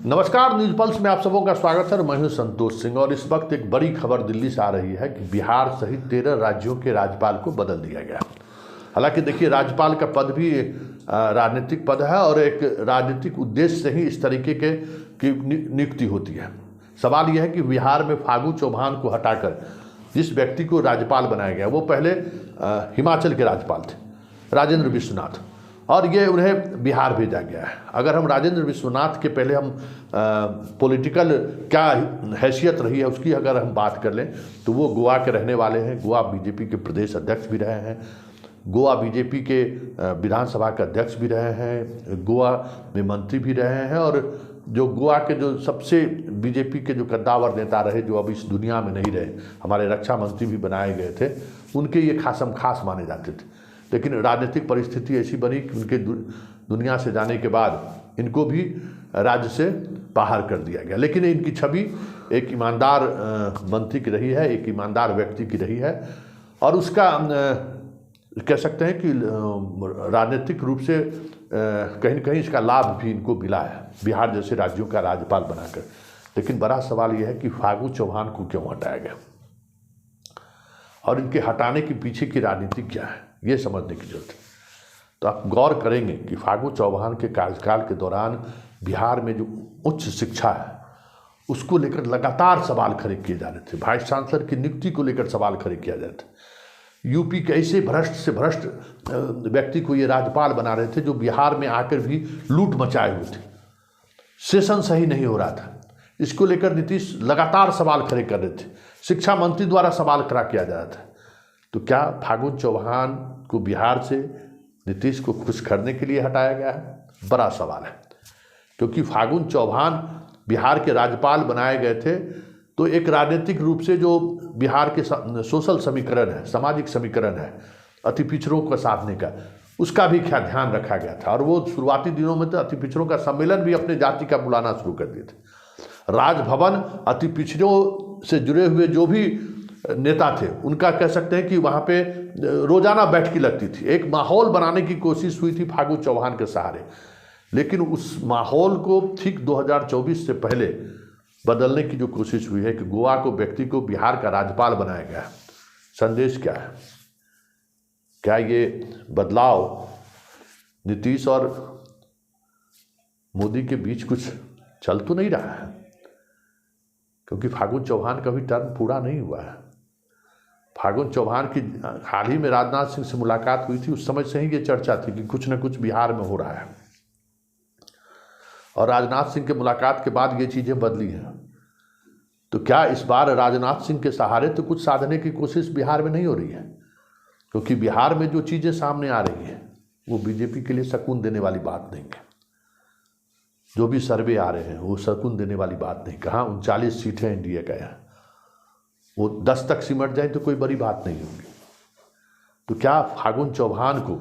नमस्कार, news pulse में आप सबों का स्वागत है। मैं हूं संतोष सिंह और इस वक्त एक बड़ी खबर दिल्ली से आ रही है कि बिहार सहित 13 राज्यों के राज्यपाल को बदल दिया गया। हालांकि देखिए, राज्यपाल का पद भी राजनीतिक पद है और एक राजनीतिक उद्देश्य से ही इस तरीके की नियुक्ति होती है। सवाल यह है कि बिहार में फागू चौहान को हटाकर जिस व्यक्ति को राज्यपाल बनाया गया वो पहले हिमाचल के राज्यपाल थे, राजेंद्र विश्वनाथ, और ये उन्हें बिहार भेजा गया है। अगर हम राजेंद्र विश्वनाथ के पहले हम पॉलिटिकल क्या हैसियत रही है उसकी अगर हम बात कर लें तो वो गोवा के रहने वाले हैं। गोवा बीजेपी के प्रदेश अध्यक्ष भी रहे हैं, गोवा बीजेपी के विधानसभा के अध्यक्ष भी रहे हैं, गोवा में मंत्री भी रहे हैं, और जो गोवा के जो सबसे बीजेपी के जो कद्दावर नेता रहे, जो अब इस दुनिया में नहीं रहे, हमारे रक्षा मंत्री भी बनाए गए थे, उनके ये खासम खास माने जाते थे। लेकिन राजनीतिक परिस्थिति ऐसी बनी कि उनके दुनिया से जाने के बाद इनको भी राज्य से बाहर कर दिया गया। लेकिन इनकी छवि एक ईमानदार मंत्री की रही है, एक ईमानदार व्यक्ति की रही है, और उसका कह सकते हैं कि राजनीतिक रूप से कहीं न कहीं इसका लाभ भी इनको मिला है बिहार जैसे राज्यों का राज्यपाल बनाकर। लेकिन बड़ा सवाल यह है कि फागू चौहान को क्यों हटाया गया और इनके हटाने के पीछे की राजनीति क्या है, ये समझने की जरूरत है। तो आप गौर करेंगे कि फागू चौहान के कार्यकाल के दौरान बिहार में जो उच्च शिक्षा है उसको लेकर लगातार सवाल खड़े किए जा रहे थे। वाइस चांसलर की नियुक्ति को लेकर सवाल खड़े किया जा रहे थे। यूपी के ऐसे भ्रष्ट से भ्रष्ट व्यक्ति को ये राज्यपाल बना रहे थे जो बिहार में आकर भी लूट मचाए हुए थे। सेशन सही नहीं हो रहा था, इसको लेकर नीतीश लगातार सवाल खड़े कर रहे थे। शिक्षा मंत्री द्वारा सवाल खड़ा किया जा रहा था। तो क्या फागू चौहान को बिहार से नीतीश को खुश करने के लिए हटाया गया है? बड़ा सवाल है, क्योंकि फागू चौहान बिहार के राज्यपाल बनाए गए थे तो एक राजनीतिक रूप से जो बिहार के सोशल समीकरण है, सामाजिक समीकरण है, अति पिछड़ों को साधने का, उसका भी क्या ध्यान रखा गया था। और वो शुरुआती दिनों में तो अति पिछड़ों का सम्मेलन भी अपने जाति का बुलाना शुरू कर दिए थे। राजभवन अति पिछड़ों से जुड़े हुए जो भी नेता थे उनका कह सकते हैं कि वहाँ पे रोजाना बैठकी लगती थी। एक माहौल बनाने की कोशिश हुई थी फागू चौहान के सहारे, लेकिन उस माहौल को ठीक 2024 से पहले बदलने की जो कोशिश हुई है कि गोवा को व्यक्ति को बिहार का राज्यपाल बनाया गया। संदेश क्या है? क्या ये बदलाव नीतीश और मोदी के बीच कुछ चल तो नहीं रहा है? क्योंकि फागू चौहान का भी टर्म पूरा नहीं हुआ है। फागू चौहान की हाल ही में राजनाथ सिंह से मुलाकात हुई थी, उस समय से ही ये चर्चा थी कि कुछ न कुछ बिहार में हो रहा है, और राजनाथ सिंह के मुलाकात के बाद ये चीज़ें बदली हैं। तो क्या इस बार राजनाथ सिंह के सहारे तो कुछ साधने की कोशिश बिहार में नहीं हो रही है? क्योंकि बिहार में जो चीज़ें सामने आ रही हैं वो बीजेपी के लिए सकून देने वाली बात नहीं है। जो भी सर्वे आ रहे हैं वो सकून देने वाली बात नहीं। कहाँ 39 सीटें एनडीए का है, वो 10 तक सिमट जाए तो कोई बड़ी बात नहीं होगी। तो क्या फागू चौहान को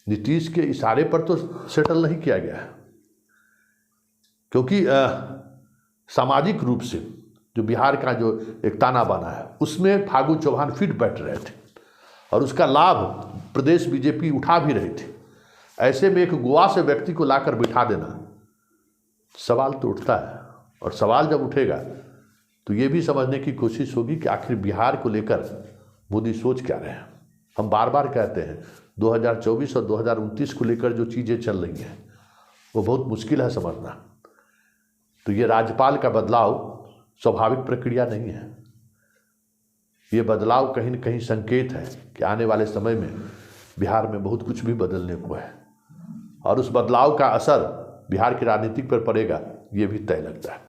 नीतीश के इशारे पर तो सेटल नहीं किया गया है? क्योंकि सामाजिक रूप से जो बिहार का जो एक ताना बाना है उसमें फागू चौहान फिट बैठ रहे थे और उसका लाभ प्रदेश बीजेपी उठा भी रही थी। ऐसे में एक गोवा से व्यक्ति को लाकर बिठा देना, सवाल तो उठता है। और सवाल जब उठेगा तो ये भी समझने की कोशिश होगी कि आखिर बिहार को लेकर मोदी सोच क्या रहे हैं। हम बार बार कहते हैं 2024 और 2029 को लेकर जो चीज़ें चल रही हैं वो बहुत मुश्किल है समझना। तो ये राज्यपाल का बदलाव स्वाभाविक प्रक्रिया नहीं है। ये बदलाव कहीं न कहीं संकेत है कि आने वाले समय में बिहार में बहुत कुछ भी बदलने को है, और उस बदलाव का असर बिहार की राजनीति पर पड़ेगा ये भी तय लगता है।